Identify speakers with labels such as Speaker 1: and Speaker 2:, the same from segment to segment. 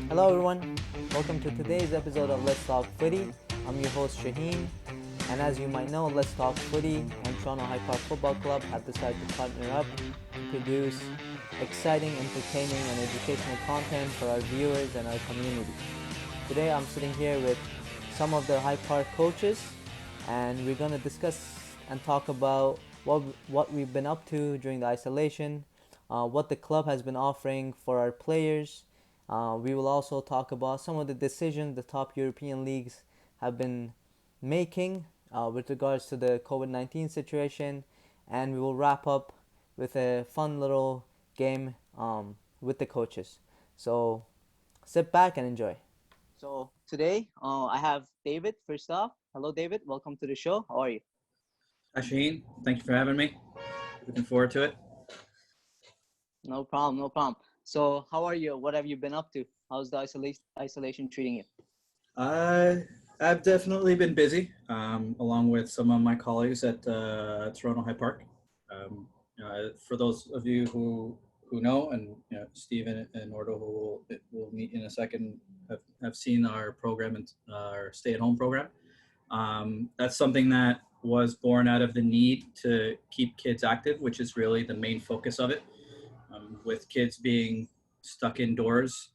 Speaker 1: Hello everyone, welcome to today's episode of Let's Talk Footy. I'm your host Shaheen, and as you might know, Let's Talk Footy and Toronto High Park Football Club have decided to partner up to produce exciting, entertaining and educational content for our viewers and our community. Today I'm sitting here with some of the High Park coaches, and we're going to discuss and talk about what we've been up to during the isolation, what the club has been offering for our players. We will also talk about some of the decisions the top European leagues have been making with regards to the COVID-19 situation, and we will wrap up with a fun little game with the coaches. So sit back and enjoy. So today I have David first off. Hello, David. Welcome to the show. How are you?
Speaker 2: Hi, Shaheen. Thank you for having me. Looking forward to it.
Speaker 1: No problem, no problem. So how are you? What have you been up to? How's the isolation treating you?
Speaker 2: I've definitely been busy, along with some of my colleagues at Toronto High Park. For those of you who know, and Stephen and Ordo, who will meet in a second, have seen our program and our stay-at-home program. That's something that was born out of the need to keep kids active, which is really the main focus of it. With kids being stuck indoors,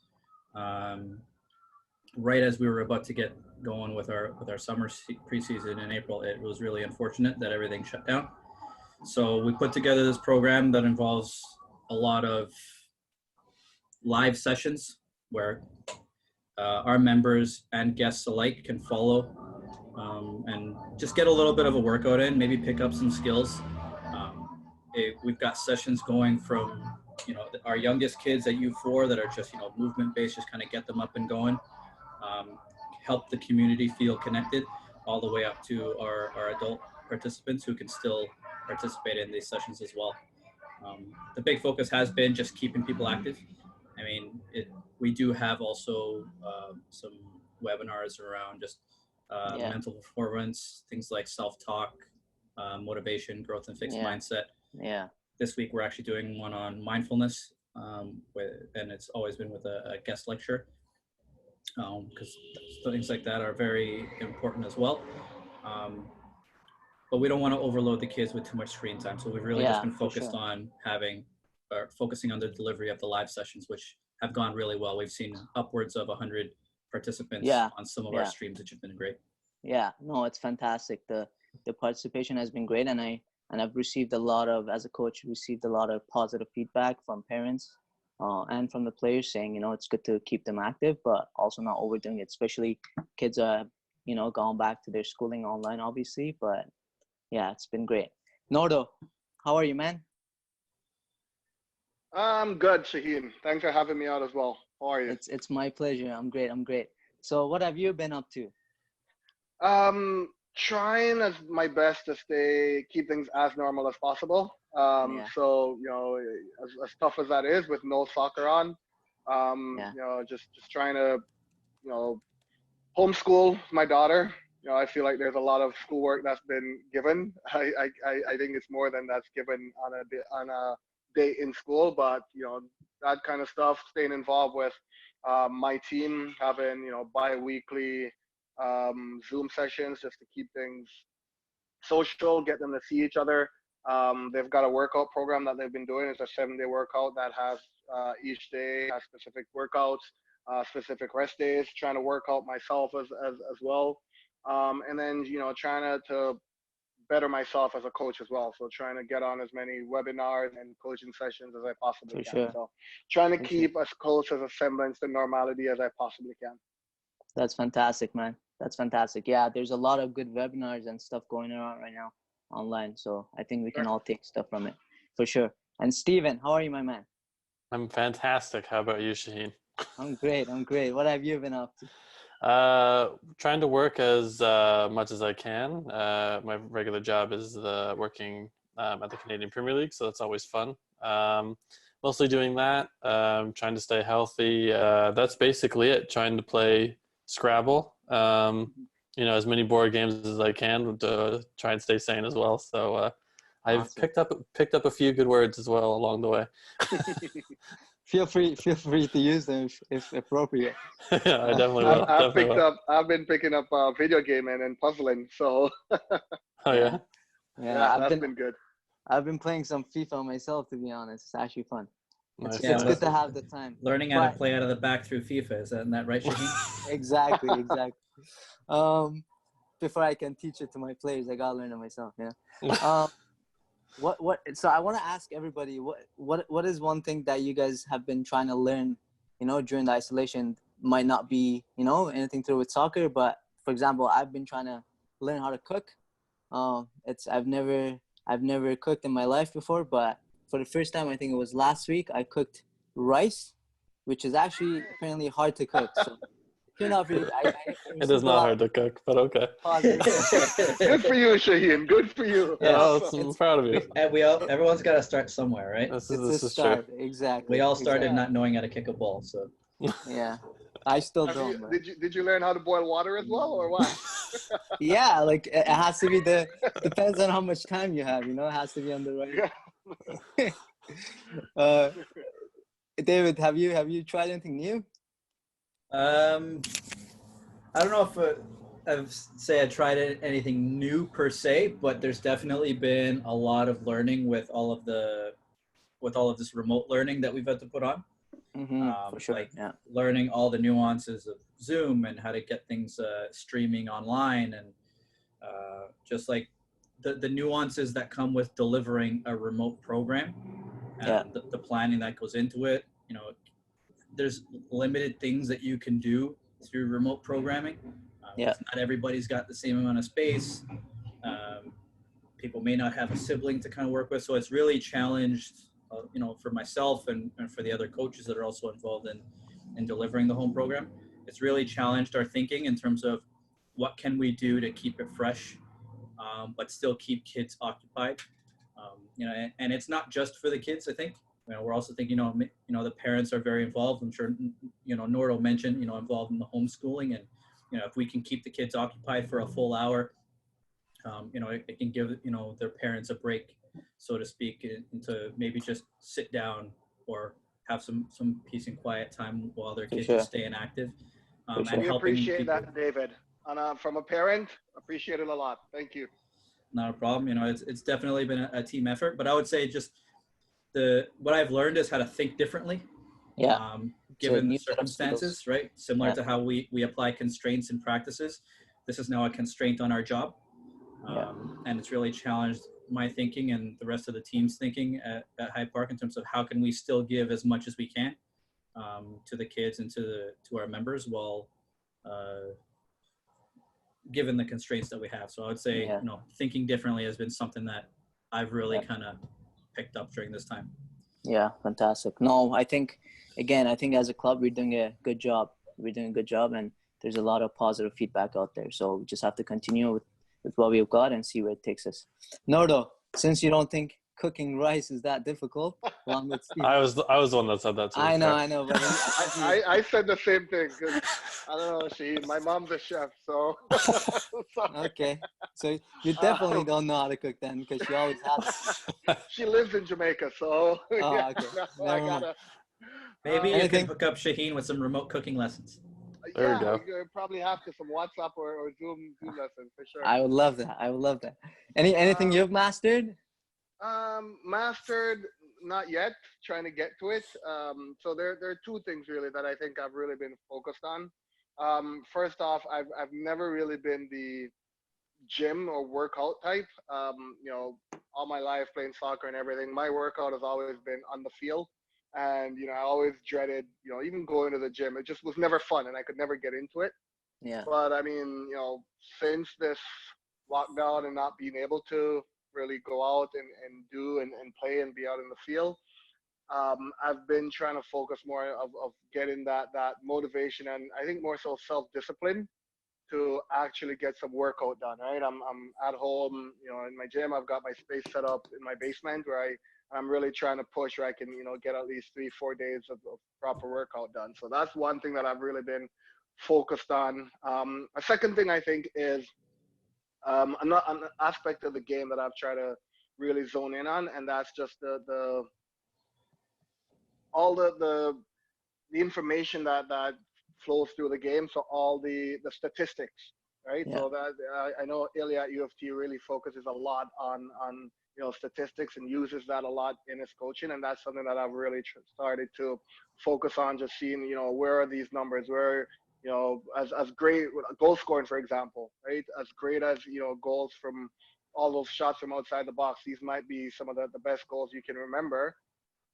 Speaker 2: right as we were about to get going with our summer preseason in April, it was really unfortunate that everything shut down. So we put together this program that involves a lot of live sessions where our members and guests alike can follow and just get a little bit of a workout in, maybe pick up some skills. We've got sessions going from our youngest kids at U4 that are just movement based, just kind of get them up and going, help the community feel connected, all the way up to our adult participants who can still participate in these sessions as well. The big focus has been just keeping people active. I mean, we do have also some webinars around just mental performance, things like self-talk, motivation, growth, and fixed mindset.
Speaker 1: Yeah.
Speaker 2: This week we're actually doing one on mindfulness, and it's always been with a guest lecture, because things like that are very important as well. But we don't want to overload the kids with too much screen time, so we've really just been focused on focusing on the delivery of the live sessions, which have gone really well. We've seen upwards of 100 participants on some of our streams, which have been great.
Speaker 1: Yeah, no, it's fantastic. The participation has been great, and I've received as a coach, received a lot of positive feedback from parents and from the players saying, it's good to keep them active, but also not overdoing it, especially kids are, going back to their schooling online, obviously. But yeah, it's been great. Nordo, how are you, man?
Speaker 3: I'm good, Shaheen. Thanks for having me out as well. How are you?
Speaker 1: It's my pleasure. I'm great. So what have you been up to?
Speaker 3: Trying as my best to keep things as normal as possible. So as tough as that is with no soccer on, just trying to homeschool my daughter. I feel like there's a lot of schoolwork that's been given. I think it's more than that's given on a day in school, but that kind of stuff. Staying involved with my team, having bi-weekly Zoom sessions just to keep things social, get them to see each other. They've got a workout program that they've been doing. It's a 7-day workout that has each day has specific workouts, specific rest days. Trying to work out myself as well, and then trying to better myself as a coach as well. So trying to get on as many webinars and coaching sessions as I possibly can.
Speaker 1: Sure.
Speaker 3: So trying to keep as close as a semblance to normality as I possibly can.
Speaker 1: That's fantastic, man. That's fantastic. Yeah, there's a lot of good webinars and stuff going around right now online. So I think we can all take stuff from it for sure. And Steven, how are you, my man?
Speaker 4: I'm fantastic. How about you, Shaheen?
Speaker 1: I'm great. What have you been up to?
Speaker 4: Trying to work as much as I can. My regular job is working at the Canadian Premier League, so that's always fun. Mostly doing that. Trying to stay healthy. That's basically it. Trying to play Scrabble. As many board games as I can to try and stay sane as well. So I've picked up a few good words as well along the way.
Speaker 1: feel free to use them if appropriate.
Speaker 4: Yeah, I definitely will. Definitely will.
Speaker 3: I've been picking up video gaming and puzzling. So
Speaker 4: Oh yeah.
Speaker 1: Yeah,
Speaker 3: that's been good.
Speaker 1: I've been playing some FIFA myself, to be honest. It's actually fun.
Speaker 4: Nice.
Speaker 1: It's good to have the time.
Speaker 2: Learning how to play out of the back through FIFA, isn't that right, Shaheen?
Speaker 1: Exactly. Before I can teach it to my players, I gotta learn it myself. Yeah. What? So I want to ask everybody, what is one thing that you guys have been trying to learn, during the isolation? Might not be, anything to do with soccer, but for example, I've been trying to learn how to cook. I've never cooked in my life before, but for the first time, I think it was last week, I cooked rice, which is actually apparently hard to cook. So turned out really.
Speaker 4: It is not hard to cook, but okay.
Speaker 3: Good for you, Shaheen. Good for you.
Speaker 4: Yeah, I'm proud of you.
Speaker 2: And everyone's got to start somewhere, right?
Speaker 4: This
Speaker 1: It's
Speaker 4: is
Speaker 1: a start,
Speaker 4: true.
Speaker 1: exactly.
Speaker 2: We all started not knowing how to kick a ball, so.
Speaker 1: Yeah, I still don't. But...
Speaker 3: Did you learn how to boil water as well, or what?
Speaker 1: Yeah, like it has to be depends on how much time you have. It has to be on the right. David, have you tried anything new?
Speaker 2: I don't know if I tried anything new per se, but there's definitely been a lot of learning with all of this remote learning that we've had to put on.
Speaker 1: For sure.
Speaker 2: Like
Speaker 1: yeah.
Speaker 2: learning all the nuances of Zoom and how to get things streaming online, and just like the nuances that come with delivering a remote program and the planning that goes into it. There's limited things that you can do through remote programming. Not everybody's got the same amount of space. People may not have a sibling to kind of work with, so it's really challenged, for myself and for the other coaches that are also involved in delivering the home program. It's really challenged our thinking in terms of what can we do to keep it fresh, but still keep kids occupied. And it's not just for the kids, I think. We're also thinking, the parents are very involved. I'm sure, Nordo mentioned, involved in the homeschooling, and, if we can keep the kids occupied for a full hour, it can give, their parents a break, so to speak, and to maybe just sit down or have some peace and quiet time while their kids are staying active. And
Speaker 3: we appreciate people. That, David. And from a parent, appreciate it a lot. Thank you.
Speaker 2: Not a problem. It's definitely been a team effort, but I would say just what I've learned is how to think differently.
Speaker 1: Yeah.
Speaker 2: Given the circumstances, right? Similar to how we apply constraints in practices. This is now a constraint on our job. And it's really challenged my thinking and the rest of the team's thinking at Hyde Park in terms of how can we still give as much as we can to the kids and to our members while given the constraints that we have. So I would say, thinking differently has been something that I've really kind of picked up during this time.
Speaker 1: Yeah, fantastic. No, I think as a club, we're doing a good job. And there's a lot of positive feedback out there. So we just have to continue with what we've got and see where it takes us. Nordo, since you don't think cooking rice is that difficult, along with Steve.
Speaker 4: I was the one that said that too.
Speaker 1: I know. But
Speaker 3: I said the same thing. Cause I don't know, my mom's a chef, so.
Speaker 1: Okay, so you definitely don't know how to cook then, because she always has.
Speaker 3: She lives in Jamaica, so.
Speaker 1: Okay.
Speaker 2: Maybe you can hook up Shaheen with some remote cooking lessons.
Speaker 4: There we go.
Speaker 3: You probably have to some WhatsApp or Zoom lessons for sure.
Speaker 1: I would love that. Anything you've mastered?
Speaker 3: Mastered, not yet. Trying to get to it. So there are two things really that I think I've really been focused on. First off, I've never really been the gym or workout type. All my life playing soccer and everything, my workout has always been on the field. And, I always dreaded, even going to the gym. It just was never fun and I could never get into it.
Speaker 1: Yeah.
Speaker 3: But I mean, since this lockdown and not being able to really go out and do and play and be out in the field, I've been trying to focus more of getting that motivation and I think more so self-discipline to actually get some workout done, right? I'm at home, in my gym. I've got my space set up in my basement where I'm really trying to push where I can, get at least 3-4 days of proper workout done. So that's one thing that I've really been focused on. A second thing I think is an aspect of the game that I've tried to really zone in on, and that's just the all the information that flows through the game. So all the statistics, right?
Speaker 1: Yeah.
Speaker 3: So that I know Ilya at UFT really focuses a lot on statistics and uses that a lot in his coaching, and that's something that I've really started to focus on. Just seeing where are these numbers, where as great goal scoring, for example, right? As great as goals from all those shots from outside the box, these might be some of the best goals you can remember.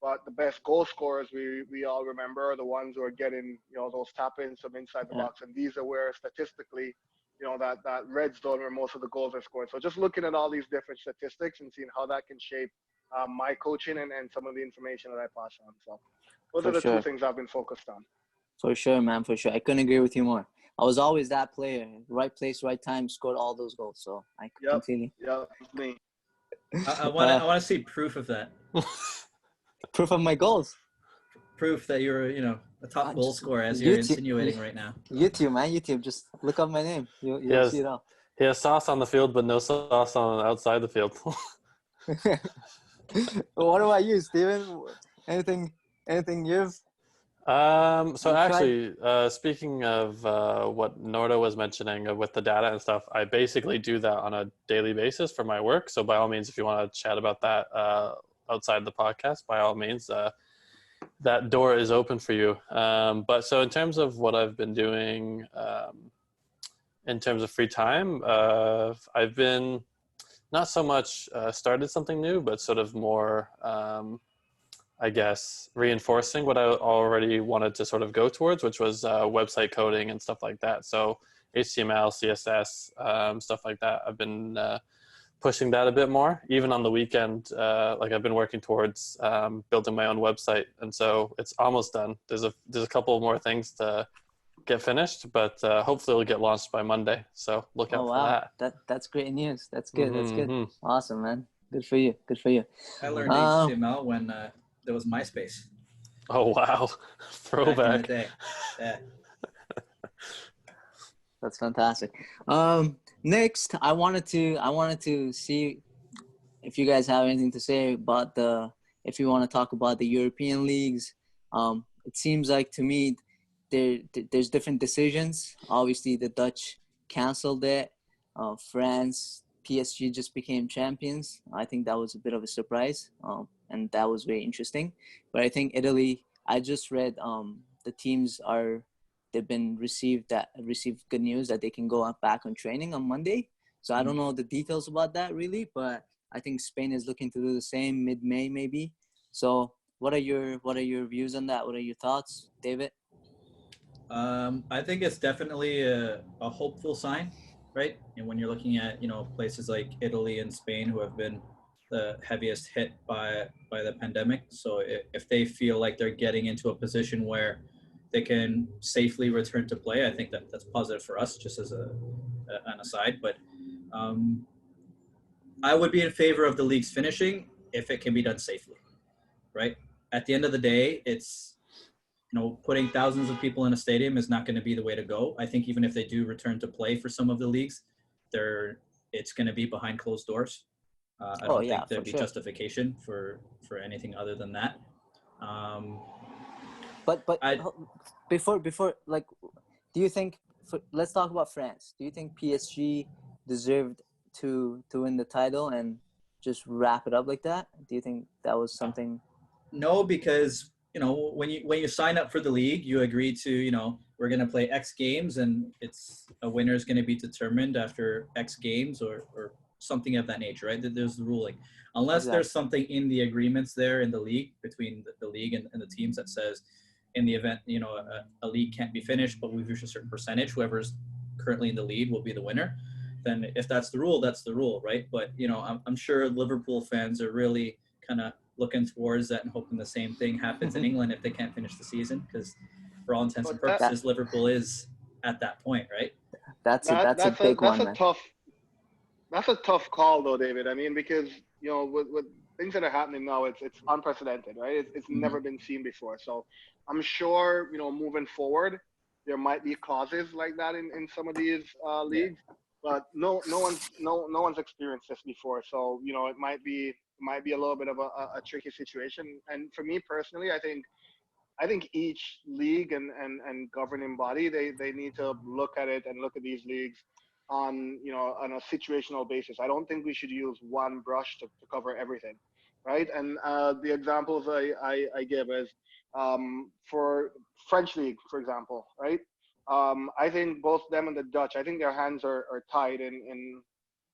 Speaker 3: But the best goal scorers we all remember are the ones who are getting those tap ins from inside the
Speaker 1: Yeah.
Speaker 3: box, and these are where statistically that red zone where most of the goals are scored. So just looking at all these different statistics and seeing how that can shape my coaching and some of the information that I pass on. So those
Speaker 1: For
Speaker 3: are the
Speaker 1: sure.
Speaker 3: two things I've been focused on.
Speaker 1: For sure, man. For sure. I couldn't agree with you more. I was always that player. Right place, right time, scored all those goals. So I completely.
Speaker 3: Yep, me.
Speaker 2: I want to see proof of that.
Speaker 1: Proof of my goals.
Speaker 2: Proof that you're a top goal
Speaker 1: Just
Speaker 2: scorer, as you're
Speaker 1: YouTube-
Speaker 2: insinuating right now.
Speaker 1: YouTube, man. YouTube. Just look up my name. You'll see it all.
Speaker 4: He has sauce on the field, but no sauce on outside the field.
Speaker 1: What about you, Steven? Anything you've
Speaker 4: So
Speaker 1: tried?
Speaker 4: actually, speaking of what Norda was mentioning with the data and stuff, I basically do that on a daily basis for my work. So by all means, if you want to chat about that outside the podcast, by all means, that door is open for you. But so in terms of what I've been doing in terms of free time, I've been not so much started something new, but sort of more, I guess, reinforcing what I already wanted to sort of go towards, which was website coding and stuff like that. So HTML, CSS, stuff like that. I've been pushing that a bit more, even on the weekend. Like I've been working towards building my own website, and so it's almost done. There's a couple more things to get finished, but hopefully it'll get launched by Monday. So look out for that.
Speaker 1: That's great news. That's good. That's good.
Speaker 4: Mm-hmm.
Speaker 1: Awesome, man. Good for you. Good for you.
Speaker 2: I learned HTML when there was MySpace.
Speaker 4: Oh wow,
Speaker 2: Back in the
Speaker 4: throwback.
Speaker 2: day. Yeah.
Speaker 1: That's fantastic. Next, I wanted to see if you guys have anything to say about if you want to talk about the European leagues. It seems like to me there's different decisions. Obviously, the Dutch canceled it. France, PSG just became champions. I think that was a bit of a surprise, and that was very interesting. But I think Italy, I just read the teams they've received good news that they can go back on training on Monday. So I don't know the details about that really, but I think Spain is looking to do the same mid-May maybe. So what are your views on that? What are your thoughts, David?
Speaker 2: I think it's definitely a hopeful sign, right? And when you're looking at places like Italy and Spain who have been the heaviest hit by the pandemic, so if they feel like they're getting into a position where they can safely return to play, I think that's positive for us, just as an aside. But I would be in favor of the leagues finishing if it can be done safely, right? At the end of the day, it's putting thousands of people in a stadium is not going to be the way to go. I think even if they do return to play for some of the leagues, it's going to be behind closed doors. I don't think there'd be justification for anything other than that.
Speaker 1: But before like, do you think? Let's talk about France. Do you think PSG deserved to win the title and just wrap it up like that? Do you think that was something?
Speaker 2: No, because when you sign up for the league, you agree to we're going to play X games and a winner is going to be determined after X games or something of that nature, right? There's the ruling. Unless there's something in the agreements there in the league between the league and the teams that says, in the event a league can't be finished, but we've reached a certain percentage, whoever's currently in the lead will be the winner. Then if that's the rule, that's the rule, right? But I'm sure Liverpool fans are really kind of looking towards that and hoping the same thing happens in England if they can't finish the season, because for all intents and purposes, Liverpool is at that point, right?
Speaker 3: That's a big one, man. That's a tough call, though, David. I mean, because with things that are happening now, it's unprecedented, right? It's never been seen before. So I'm sure moving forward, there might be clauses like that in some of these leagues, but no one's experienced this before. So it might be a little bit of a tricky situation. And for me personally, I think I think each league and governing body, they need to look at it and look at these leagues on, on a situational basis. I don't think we should use one brush to cover everything, right? And the examples I give is for French league, for example, right? I think both them and the Dutch, I think their hands are tied in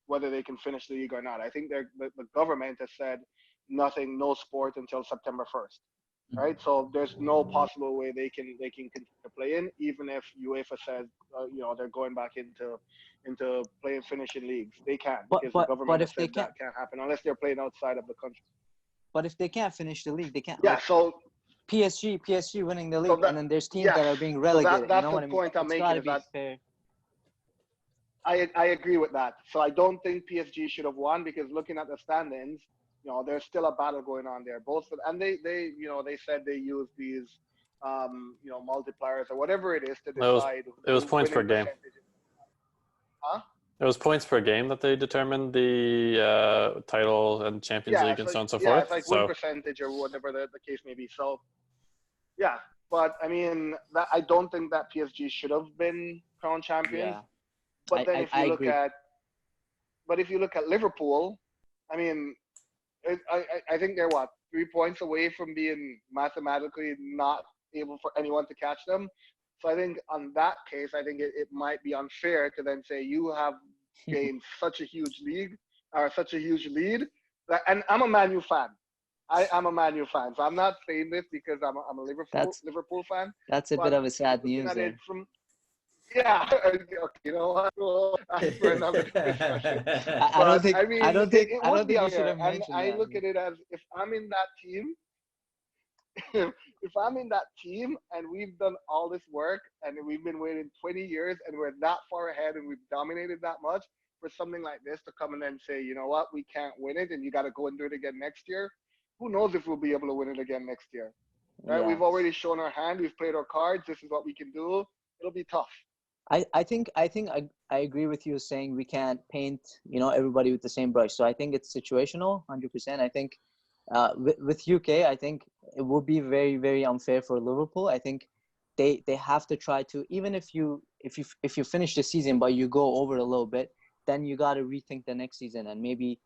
Speaker 3: whether they can finish the league or not. I think the government has said nothing, no sport until September 1st. Right, so there's no possible way they can continue to play in, even if UEFA says they're going back into playing finishing leagues. They can't, because the government has said that can't happen unless they're playing outside of the country.
Speaker 1: But if they can't finish the league, they can't.
Speaker 3: Yeah,
Speaker 1: like,
Speaker 3: PSG
Speaker 1: winning the league, and then there's teams that are being relegated.
Speaker 3: So that's
Speaker 1: you know
Speaker 3: the
Speaker 1: what I mean?
Speaker 3: point I'm making. Is that
Speaker 1: fair.
Speaker 3: I agree with that. So I don't think PSG should have won, because looking at the standings, there's still a battle going on there. And they said they use these, multipliers or whatever it is to decide.
Speaker 4: It was points per game.
Speaker 3: Huh?
Speaker 4: It was points per game that they determined the title and Champions League and so on and so forth.
Speaker 3: It's like win percentage or whatever the case may be. So, yeah. But, I mean, I don't think that PSG should have been crowned champions.
Speaker 1: Yeah.
Speaker 3: But then if you look at Liverpool, I mean, I think they're 3 points away from being mathematically not able for anyone to catch them. So I think on that case, I think it might be unfair to then say you have gained such a huge lead, and I'm a Man U fan. I'm a Man U fan, so I'm not saying this because I'm a Liverpool fan.
Speaker 1: That's a bit of a sad news there.
Speaker 3: Yeah, you know what? For another discussion.
Speaker 1: I don't think you should have mentioned that.
Speaker 3: I look at it as, if I'm in that team, if I'm in that team and we've done all this work and we've been waiting 20 years and we're that far ahead and we've dominated that much, for something like this to come and then say, you know what, we can't win it and you got to go and do it again next year. Who knows if we'll be able to win it again next year? Right?
Speaker 1: Yeah.
Speaker 3: We've already shown our hand. We've played our cards. This is what we can do. It'll be tough.
Speaker 1: I think I agree with you saying we can't paint everybody with the same brush. So I think it's situational, 100%. I think with UK, I think it would be very, very unfair for Liverpool. I think they have to try to, even if you finish the season but you go over a little bit, then you got to rethink the next season and maybe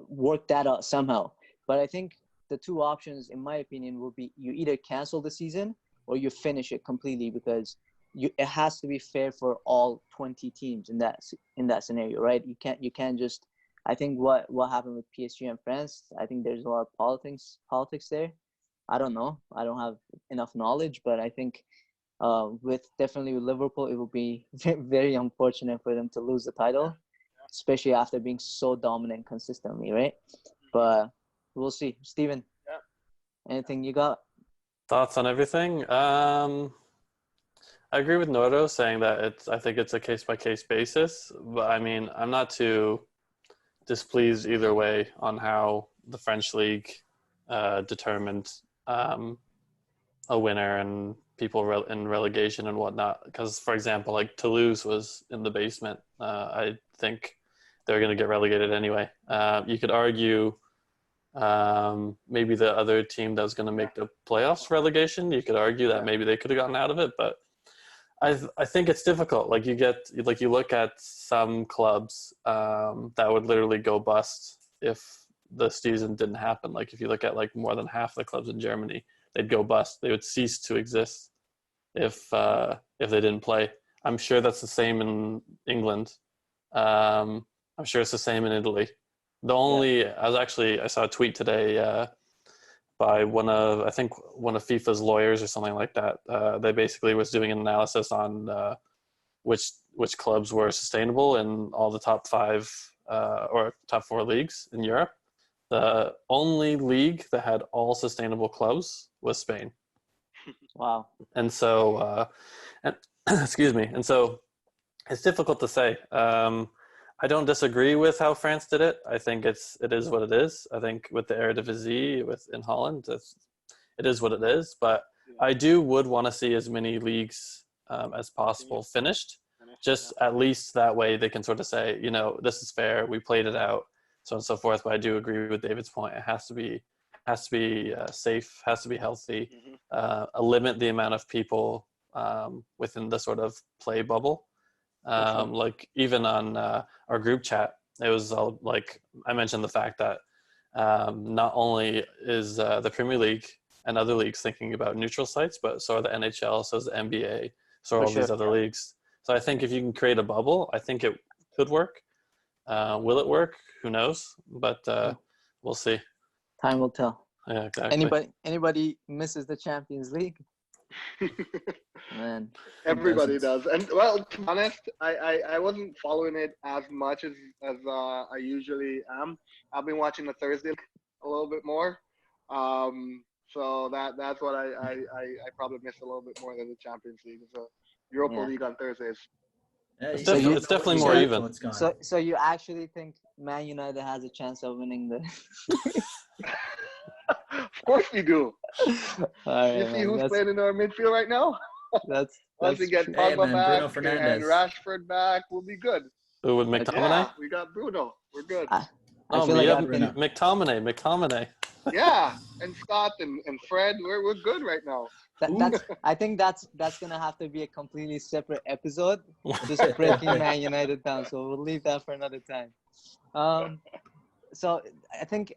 Speaker 1: work that out somehow. But I think the two options, in my opinion, will be you either cancel the season or you finish it completely, because it has to be fair for all 20 teams in that scenario, right? You can't just. I think what happened with PSG and France, I think there's a lot of politics there. I don't know. I don't have enough knowledge, but I think with Liverpool, it would be very unfortunate for them to lose the title, especially after being so dominant consistently, right? But we'll see. Steven, anything you got?
Speaker 4: Thoughts on everything? I agree with Nordo saying that I think it's a case-by-case basis, but I mean, I'm not too displeased either way on how the French league determined a winner and people in relegation and whatnot. Because, for example, like Toulouse was in the basement. I think they're going to get relegated anyway. You could argue maybe the other team that was going to make the playoffs relegation, you could argue that maybe they could have gotten out of it, but I think it's difficult. Like you look at some clubs that would literally go bust if the season didn't happen. Like if you look at like more than half the clubs in Germany, they'd go bust. They would cease to exist if they didn't play. I'm sure that's the same in England. I'm sure it's the same in Italy. I saw a tweet today by one of FIFA's lawyers or something like that. They basically was doing an analysis on which clubs were sustainable in all the top 5 or top 4 leagues in Europe. The only league that had all sustainable clubs was Spain.
Speaker 1: Wow.
Speaker 4: And so, excuse me. And so it's difficult to say. I don't disagree with how France did it. I think it is what it is. I think with the Eredivisie in Holland, it is what it is. But I would want to see as many leagues as possible finished. Just at least that way they can sort of say, this is fair. We played it out, so on and so forth. But I do agree with David's point. It has to be has to be safe, has to be healthy,
Speaker 3: Mhm.
Speaker 4: limit the amount of people within the sort of play bubble.
Speaker 3: sure.
Speaker 4: Like even on our group chat, it was all like I mentioned the fact that not only is the Premier League and other leagues thinking about neutral sites, but so are the NHL, so is the NBA, so are
Speaker 1: For
Speaker 4: all these
Speaker 1: sure.
Speaker 4: other leagues. So I think if you can create a bubble, I think it could work. Will it work? Who knows? But we'll see.
Speaker 1: Time will tell.
Speaker 4: Yeah, exactly.
Speaker 1: Anybody misses the Champions League? Man.
Speaker 3: Everybody
Speaker 2: doesn't?
Speaker 3: does. And well, to be honest, I wasn't following it as much as I usually am. I've been watching the Thursday a little bit more. So that's what I probably miss a little bit more than the Champions League. It's a Europa
Speaker 1: Yeah.
Speaker 3: League on Thursdays.
Speaker 4: It's,
Speaker 1: So you-
Speaker 4: it's definitely
Speaker 2: You
Speaker 4: more
Speaker 2: got
Speaker 4: even.
Speaker 2: till it's gone.
Speaker 1: So you actually think Man United has a chance of winning the?
Speaker 3: Of course we do.
Speaker 1: All right,
Speaker 3: You see
Speaker 1: man.
Speaker 3: who's playing in our midfield right now?
Speaker 1: That's
Speaker 3: Once we get
Speaker 1: true.
Speaker 2: Hey,
Speaker 3: Pogba
Speaker 2: man, Bruno
Speaker 3: back
Speaker 2: Fernandes.
Speaker 3: and Rashford back, we'll be good.
Speaker 4: Ooh, with
Speaker 1: That's-
Speaker 4: McTominay?
Speaker 3: Yeah, we got Bruno. We're good.
Speaker 1: I
Speaker 4: Oh,
Speaker 1: feel like
Speaker 4: yeah,
Speaker 1: I've been.
Speaker 4: McTominay.
Speaker 3: Yeah, and Scott and Fred, we're good right now.
Speaker 1: That's. I think that's gonna have to be a completely separate episode, just breaking Man United down. So we'll leave that for another time. So I think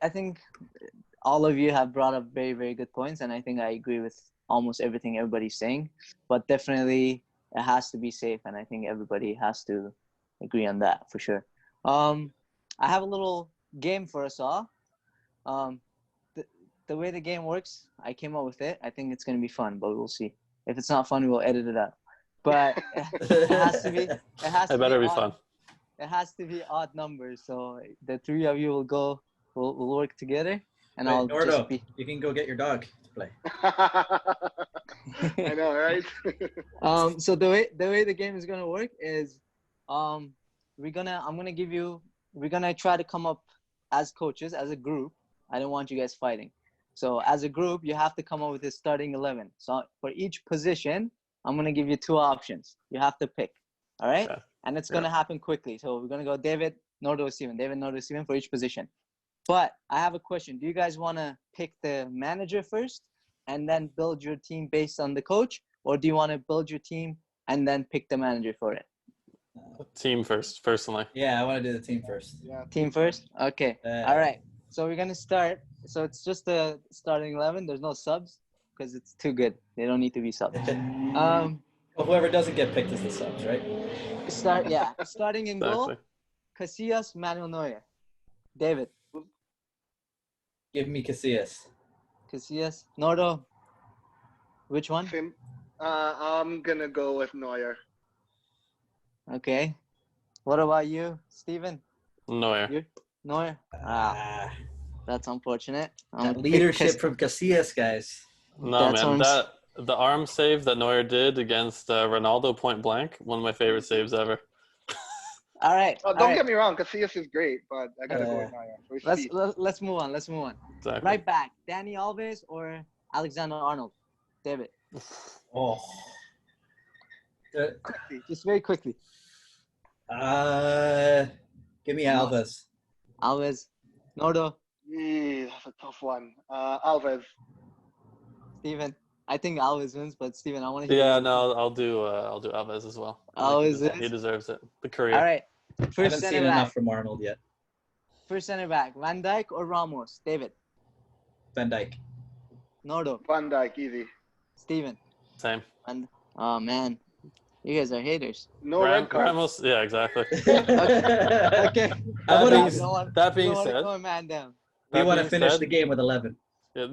Speaker 1: all of you have brought up very, very good points, and I think I agree with almost everything everybody's saying. But definitely, it has to be safe, and I think everybody has to agree on that for sure. I have a little game for us all. The way the game works, I came up with it. I think it's gonna be fun, but we'll see. If it's not fun, we'll edit it out. But it has to be. It has to
Speaker 4: It better be
Speaker 1: odd-
Speaker 4: fun.
Speaker 1: It has to be odd numbers. So the three of you will go. We'll work together, and I'll
Speaker 2: Wait,
Speaker 1: just
Speaker 2: Nordo,
Speaker 1: be.
Speaker 2: you can go get your dog to play.
Speaker 3: I know, right?
Speaker 1: So the way the game is gonna work is, I'm gonna give you. We're gonna try to come up as coaches, as a group. I don't want you guys fighting. So as a group, you have to come up with a starting 11. So for each position, I'm gonna give you two options. You have to pick. All right,
Speaker 4: Okay.
Speaker 1: and it's gonna happen quickly. So we're gonna go David, Nordo, Steven, David, Nordo, Steven for each position. But I have a question. Do you guys want to pick the manager first and then build your team based on the coach? Or do you want to build your team and then pick the manager for it?
Speaker 4: Team first, personally.
Speaker 2: Yeah, I want to do the team first.
Speaker 3: Yeah.
Speaker 1: Team first? Okay.
Speaker 2: Uh,
Speaker 1: All right. So we're going to start. So it's just the starting 11. There's no subs because it's too good. They don't need to be subs.
Speaker 2: Well, whoever doesn't get picked is the subs, right?
Speaker 1: Starting in goal,
Speaker 4: Exactly.
Speaker 1: Casillas, Manuel Neuer. David,
Speaker 2: Give me Casillas.
Speaker 1: Casillas, Nordo. Which one?
Speaker 3: I'm gonna go with Neuer.
Speaker 1: Okay. What about you, Steven?
Speaker 4: Neuer.
Speaker 1: You? Neuer? Ah, that's unfortunate.
Speaker 2: That leadership from Casillas, guys.
Speaker 4: No,
Speaker 1: That's
Speaker 4: man.
Speaker 1: what
Speaker 4: The arm save that Neuer did against Ronaldo point blank, one of my favorite saves ever.
Speaker 1: All right.
Speaker 3: Don't get me wrong, Casillas is great, but I gotta go with Neuer. For speed.
Speaker 1: Let's move on. Let's move on.
Speaker 4: Exactly.
Speaker 1: Right back, Danny Alves or Alexander Arnold? David,
Speaker 2: Oh.
Speaker 1: quickly, just very quickly.
Speaker 2: Give me Alves.
Speaker 1: Alves, Nordo,
Speaker 3: Yeah, that's a tough one. Alves.
Speaker 1: Steven. I think Alves wins, but Steven, I want to hear.
Speaker 4: Yeah,
Speaker 1: your-
Speaker 4: no, I'll do Alves as well.
Speaker 1: Alves
Speaker 4: He
Speaker 1: is?
Speaker 4: deserves it. The career.
Speaker 1: All right.
Speaker 2: I haven't
Speaker 1: First
Speaker 2: seen
Speaker 1: center
Speaker 2: enough
Speaker 1: back.
Speaker 2: from Arnold yet.
Speaker 1: First center back. Van Dijk or Ramos? David,
Speaker 2: Van Dijk.
Speaker 3: Van
Speaker 1: Nordo,
Speaker 3: Dijk, easy.
Speaker 1: Steven.
Speaker 4: Same.
Speaker 1: And oh man, you guys are haters.
Speaker 3: No red cards.
Speaker 4: Ramos. Yeah, exactly.
Speaker 1: Okay.
Speaker 4: That being
Speaker 1: don't wanna
Speaker 4: said,
Speaker 1: go a man down.
Speaker 2: We
Speaker 4: That
Speaker 2: want to
Speaker 4: being
Speaker 2: finish
Speaker 4: said-
Speaker 2: the game with 11.
Speaker 4: yeah,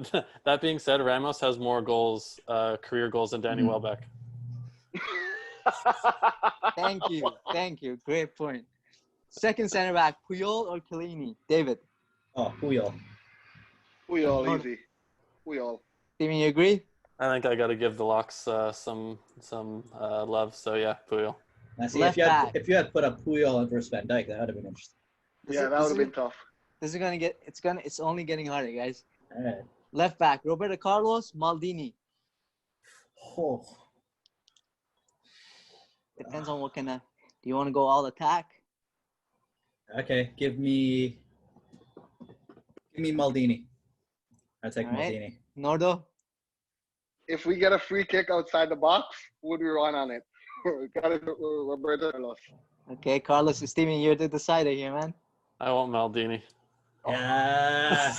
Speaker 4: that being said, Ramos has more goals, career goals than Danny Welbeck.
Speaker 1: Thank you. Great point. Second center back, Puyol or Chiellini? David,
Speaker 2: Oh, Puyol.
Speaker 3: Puyol, easy. Puyol.
Speaker 1: Steven, you agree?
Speaker 4: I think I got to give the locks some love. So yeah, Puyol.
Speaker 2: Now, see,
Speaker 1: Left back.
Speaker 2: if you had put up Puyol versus Van Dijk, that would have been interesting.
Speaker 3: Yeah, that would have been tough.
Speaker 1: This is it's only getting harder, guys.
Speaker 2: All right.
Speaker 1: Left back, Roberto Carlos, Maldini.
Speaker 2: Oh.
Speaker 1: Depends on what kind of. Do you want to go all attack?
Speaker 2: Okay, give me Maldini. I take
Speaker 1: All right.
Speaker 2: Maldini.
Speaker 1: Nordo?
Speaker 3: If we get a free kick outside the box, who would we run on it? Gotta go Roberto Carlos.
Speaker 1: Okay, Carlos, Steven, you're the decider here, man.
Speaker 4: I want Maldini.
Speaker 2: Yeah.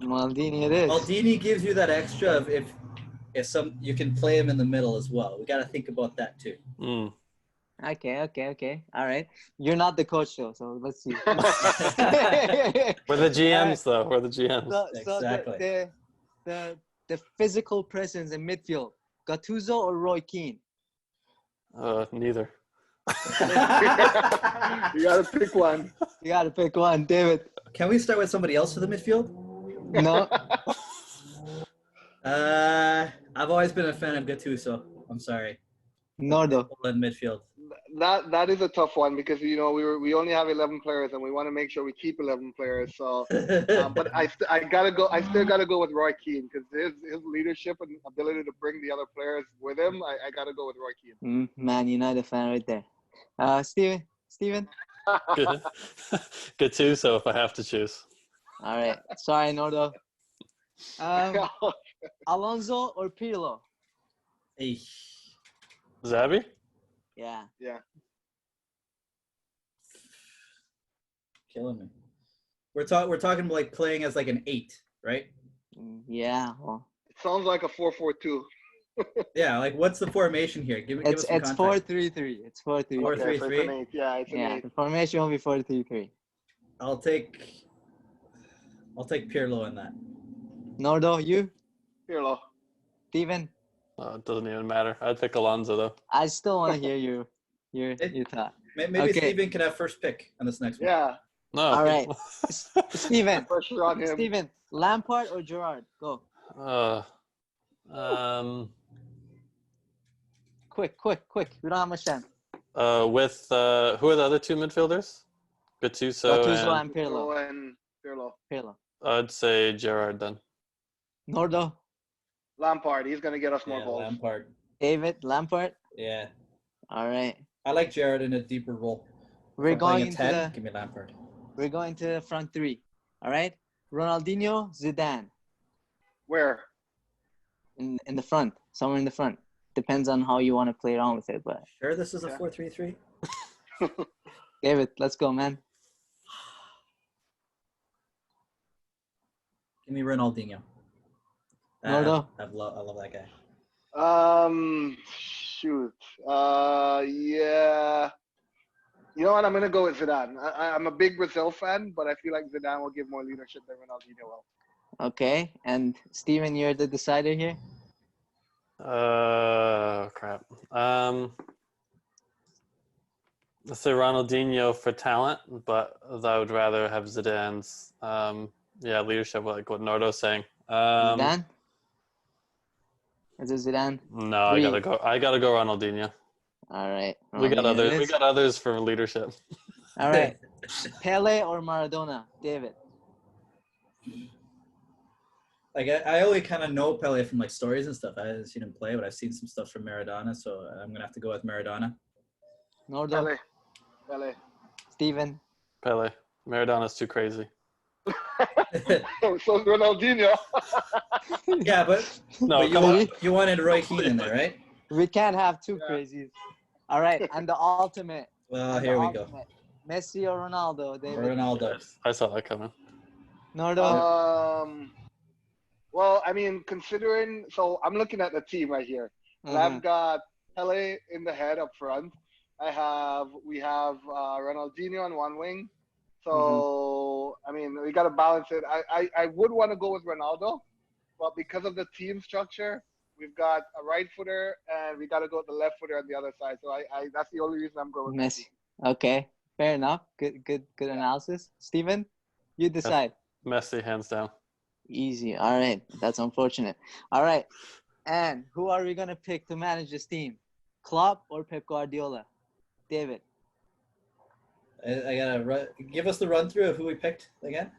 Speaker 1: Maldini it is.
Speaker 2: Maldini gives you that extra of if some you can play him in the middle as well. We got to think about that too.
Speaker 4: Mm.
Speaker 1: Okay. All right. You're not the coach, though, so let's see.
Speaker 4: We're the GMs, though. We're the GMs.
Speaker 1: So
Speaker 2: Exactly.
Speaker 1: the physical presence in midfield, Gattuso or Roy Keane?
Speaker 4: Neither.
Speaker 3: You gotta pick one.
Speaker 1: You got to pick one, David.
Speaker 2: Can we start with somebody else for the midfield?
Speaker 1: No.
Speaker 2: I've always been a fan of Gattuso. I'm sorry.
Speaker 1: Nordo.
Speaker 2: In midfield.
Speaker 3: That is a tough one because we only have 11 players and we want to make sure we keep 11 players. So, but I still gotta go with Roy Keane because his leadership and ability to bring the other players with him. I gotta go with Roy Keane.
Speaker 1: Man United fan right there. Steven?
Speaker 4: Gattuso if I have to choose.
Speaker 1: All right. Sorry, Nordo. Alonso or Pirlo?
Speaker 2: Hey.
Speaker 4: Zabby?
Speaker 1: Yeah.
Speaker 3: Yeah.
Speaker 2: Killing me. We're talking like playing as like an 8, right?
Speaker 1: Yeah. Well,
Speaker 3: It sounds like a 4-4-2.
Speaker 2: Yeah, like what's the formation here? Give us some
Speaker 1: it's
Speaker 2: context.
Speaker 1: 4-3-3. It's 4-3-3.
Speaker 2: 4-3-3.
Speaker 3: Okay, so it's an 8. Yeah, it's an
Speaker 1: Yeah,
Speaker 3: 8.
Speaker 1: the formation will be 4-3-3.
Speaker 2: I'll take Pirlo in that.
Speaker 1: Nordo, you?
Speaker 3: Pirlo.
Speaker 1: Steven?
Speaker 4: It doesn't even matter. I'd pick Alonso, though.
Speaker 1: I still want to hear your thought.
Speaker 2: Maybe
Speaker 1: Okay.
Speaker 2: Steven can have first pick on this next one.
Speaker 3: Yeah.
Speaker 4: No.
Speaker 1: All right. Steven.
Speaker 3: Pressure on him.
Speaker 1: Steven, Lampard or Gerrard? Go. Quick. We don't have much time.
Speaker 4: With who are the other two midfielders? Gattuso
Speaker 1: Gattuso
Speaker 4: and
Speaker 1: and Pirlo.
Speaker 3: And Pirlo.
Speaker 4: I'd say Gerrard then.
Speaker 1: Nordo?
Speaker 3: Lampard. He's gonna get us more
Speaker 2: Yeah,
Speaker 3: goals.
Speaker 2: Lampard.
Speaker 1: David? Lampard?
Speaker 2: Yeah.
Speaker 1: All right.
Speaker 2: I like Jared in a deeper role.
Speaker 1: We're
Speaker 2: If I'm playing
Speaker 1: going
Speaker 2: a
Speaker 1: into
Speaker 2: 10,
Speaker 1: the
Speaker 2: give me Lampard.
Speaker 1: we're going to the front three. All right. Ronaldinho, Zidane.
Speaker 3: Where?
Speaker 1: In the front. Somewhere in the front. Depends on how you want to play around with it, but
Speaker 2: Sure this is a
Speaker 3: Yeah.
Speaker 2: 4-3-3?
Speaker 1: David, let's go, man.
Speaker 2: Give me Ronaldinho.
Speaker 1: Nordo?
Speaker 2: I love that guy.
Speaker 3: Shoot. Yeah. You know what? I'm gonna go with Zidane. I'm a big Brazil fan, but I feel like Zidane will give more leadership than Ronaldinho will.
Speaker 1: Okay. And Steven, you're the decider here.
Speaker 4: Crap. Let's say Ronaldinho for talent, but I would rather have Zidane's leadership, like what Nordo's saying.
Speaker 1: Zidane? Is it Zidane?
Speaker 4: No,
Speaker 1: Three.
Speaker 4: I gotta go Ronaldinho.
Speaker 1: All right.
Speaker 4: We got
Speaker 1: Ronaldinho
Speaker 4: others.
Speaker 1: it
Speaker 4: We
Speaker 1: is.
Speaker 4: got others for leadership.
Speaker 1: All right. Pele or Maradona? David.
Speaker 2: Like I only kind of know Pele from like stories and stuff. I haven't seen him play, but I've seen some stuff from Maradona, so I'm gonna have to go with Maradona.
Speaker 1: Nordo.
Speaker 3: Pele.
Speaker 1: Steven.
Speaker 4: Pele. Maradona's too crazy.
Speaker 3: So Ronaldinho.
Speaker 2: Yeah, but
Speaker 4: No,
Speaker 2: but
Speaker 4: come on.
Speaker 2: you wanted Roy Keane in there, right?
Speaker 1: We can't have two
Speaker 3: Yeah.
Speaker 1: crazies. All right. And the ultimate.
Speaker 2: Well,
Speaker 1: And
Speaker 2: here
Speaker 1: the
Speaker 2: we go.
Speaker 1: ultimate. Messi or Ronaldo? David.
Speaker 2: Ronaldo.
Speaker 4: I saw that coming.
Speaker 1: Nordo.
Speaker 3: Well, I mean, considering, so I'm looking at the team right here. And
Speaker 1: Mhm.
Speaker 3: I've got Pele in the head up front. We have Ronaldinho on one wing. So, I mean, we got to balance it. I would want to go with Ronaldo, but because of the team structure, we've got a right footer and we got to go with the left footer on the other side. So that's the only reason I'm going with
Speaker 1: Messi. Okay. Fair enough. Good analysis. Steven, you decide.
Speaker 4: Messi, hands down.
Speaker 1: Easy. All right. That's unfortunate. All right. And who are we going to pick to manage this team? Klopp or Pep Guardiola? David.
Speaker 2: I gotta give us the run through of who we picked again.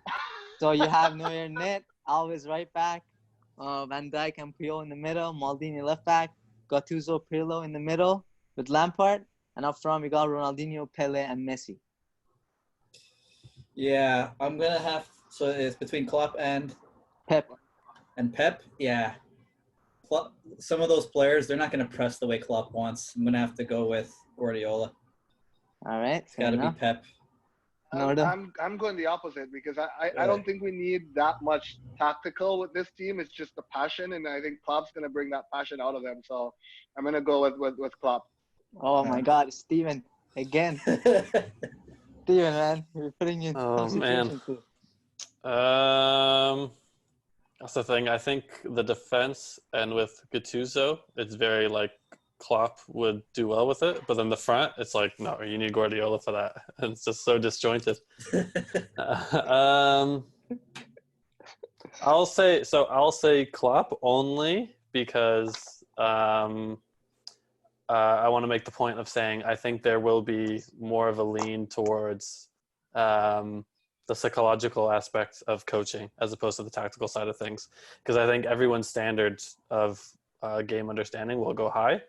Speaker 1: So you have Neuer net, Alves right back, Van Dijk and Puyol in the middle, Maldini left back, Gattuso, Pirlo in the middle with Lampard, and up front we got Ronaldinho, Pele, and Messi.
Speaker 2: Yeah, I'm gonna have. So it's between Klopp and
Speaker 1: Pep.
Speaker 2: And Pep, yeah. Some of those players, they're not going to press the way Klopp wants. I'm going to have to go with Guardiola.
Speaker 1: All right,
Speaker 2: It's got to be Pep.
Speaker 3: I'm going the opposite because I don't think we need that much tactical with this team. It's just the passion, and I think Klopp's going to bring that passion out of them. So I'm going to go with Klopp.
Speaker 1: Oh my God, Steven again. Steven, man, you're putting in
Speaker 4: Oh man. That's the thing. I think the defense and with Gattuso, it's very like Klopp would do well with it, but then the front, it's like no, you need Guardiola for that. And it's just so disjointed. I'll say Klopp only because I want to make the point of saying I think there will be more of a lean towards the psychological aspects of coaching as opposed to the tactical side of things, because I think everyone's standards of game understanding will go high,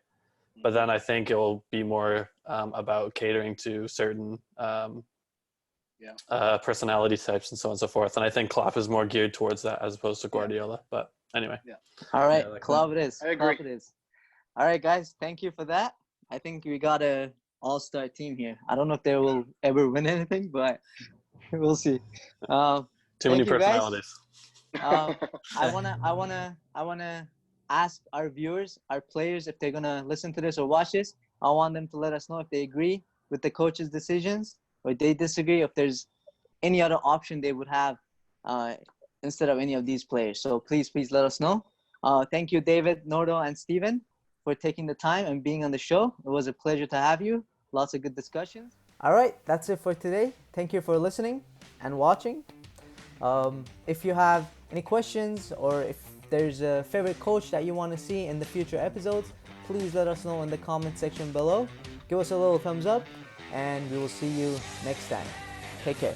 Speaker 4: but then I think it will be more about catering to certain personality types and so on and so forth. And I think Klopp is more geared towards that as opposed to Guardiola. But anyway.
Speaker 3: Yeah.
Speaker 1: All right,
Speaker 2: like
Speaker 1: Klopp it is.
Speaker 3: I agree.
Speaker 1: Klopp it is. All right, guys, thank you for that. I think we got a all-star team here. I don't know if they will ever win anything, but we'll see.
Speaker 4: Too many personalities.
Speaker 1: I wanna ask our viewers, our players, if they're gonna listen to this or watch this. I want them to let us know if they agree with the coach's decisions or they disagree. If there's any other option they would have instead of any of these players. So please let us know. Thank you, David, Nordo, and Steven, for taking the time and being on the show. It was a pleasure to have you. Lots of good discussions. All right, that's it for today. Thank you for listening and watching. If you have any questions or if there's a favorite coach that you want to see in the future episodes, please let us know in the comment section below. Give us a little thumbs up, and we will see you next time. Take care.